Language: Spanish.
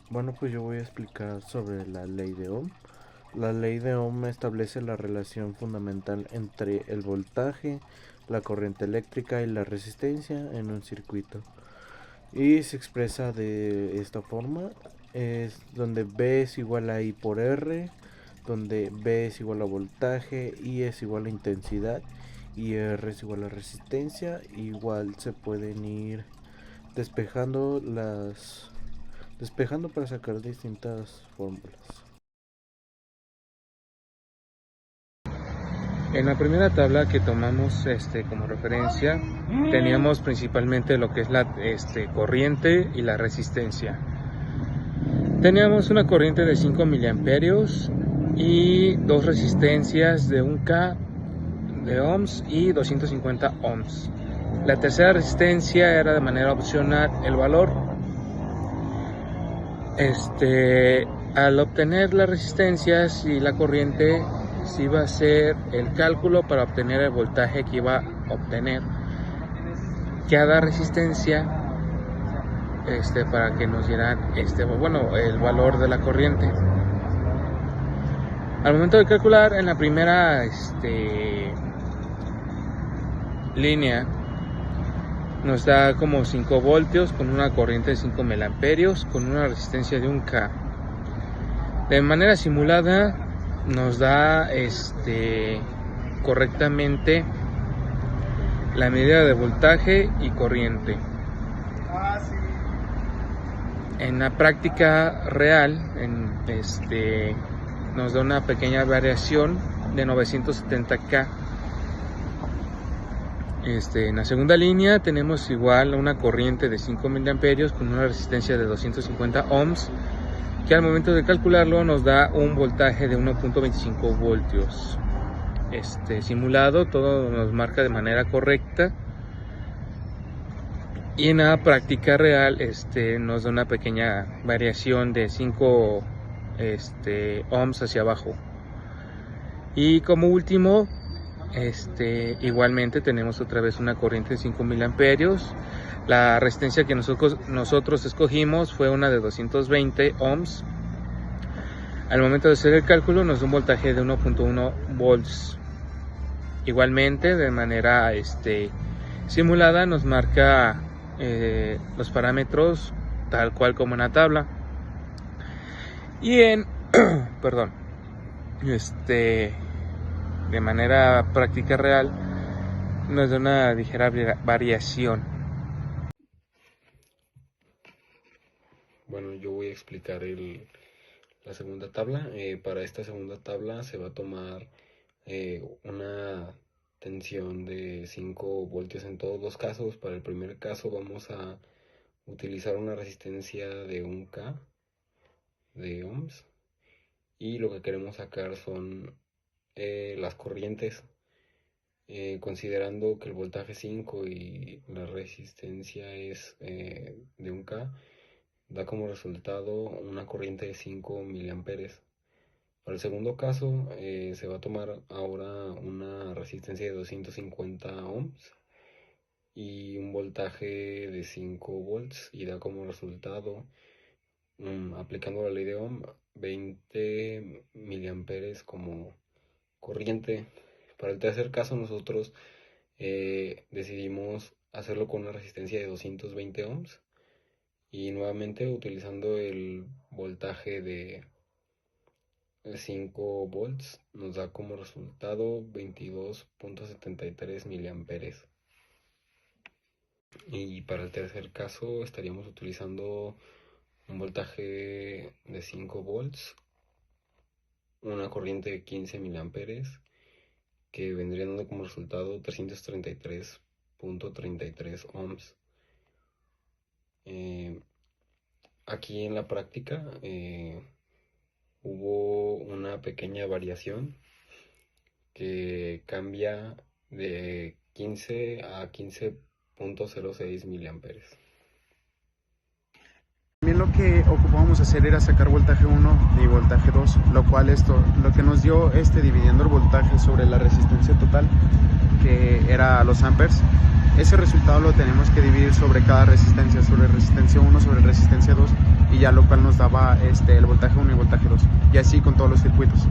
Bueno, pues yo voy a explicar sobre la ley de Ohm. La ley de Ohm establece la relación fundamental entre el voltaje, la corriente eléctrica y la resistencia en un circuito. Y se expresa de esta forma, es donde B es igual a I por R, donde B es igual a voltaje, I es igual a intensidad y R es igual a resistencia. Igual se pueden ir despejando despejando para sacar distintas fórmulas. En la primera tabla que tomamos como referencia, teníamos principalmente lo que es la corriente y la resistencia. Teníamos una corriente de 5 miliamperios y dos resistencias de 1K de ohms y 250 ohms. La tercera resistencia era de manera opcional el valor. Al obtener las resistencias y la corriente, se iba a hacer el cálculo para obtener el voltaje que iba a obtener cada resistencia, para que nos dieran el valor de la corriente. Al momento de calcular, en la primera línea nos da como 5 voltios con una corriente de 5 miliamperios con una resistencia de 1K. De manera simulada nos da correctamente la medida de voltaje y corriente. En la práctica real nos da una pequeña variación de 970K. En la segunda línea tenemos igual una corriente de 5 miliamperios con una resistencia de 250 ohms, que al momento de calcularlo nos da un voltaje de 1.25 voltios. Simulado todo nos marca de manera correcta, y en la práctica real nos da una pequeña variación de 5 ohms hacia abajo. Y como último, igualmente tenemos otra vez una corriente de 5 miliamperios. La resistencia que nosotros escogimos fue una de 220 ohms. Al momento de hacer el cálculo nos da un voltaje de 1.1 volts. Igualmente, de manera simulada, nos marca los parámetros tal cual como en la tabla. Y perdón, de manera práctica real nos da una ligera variación. Bueno, yo voy a explicar la segunda tabla. Para esta segunda tabla se va a tomar una tensión de 5 voltios en todos los casos. Para el primer caso vamos a utilizar una resistencia de 1K de ohms, y lo que queremos sacar son las corrientes. Considerando que el voltaje es 5 y la resistencia es de 1K, da como resultado una corriente de 5 miliamperes. Para el segundo caso se va a tomar ahora una resistencia de 250 ohms y un voltaje de 5 volts, y da como resultado, aplicando la ley de Ohm, 20 miliamperes como corriente. Para el tercer caso nosotros decidimos hacerlo con una resistencia de 220 ohms, y nuevamente utilizando el voltaje de 5 volts nos da como resultado 22.73 miliamperes. Y para el tercer caso estaríamos utilizando un voltaje de 5 volts, una corriente de 15 miliamperes, que vendría dando como resultado 333.33 ohms. Aquí en la práctica hubo una pequeña variación que cambia de 15 a 15.06 miliamperes. También lo que ocupábamos hacer era sacar voltaje 1 y voltaje 2, lo cual lo que nos dio dividiendo el voltaje sobre la resistencia total, que era los amperes. Ese resultado lo tenemos que dividir sobre cada resistencia, sobre resistencia 1, sobre resistencia 2, y ya ya lo cual nos daba el voltaje 1 y voltaje 2, y así con todos los circuitos.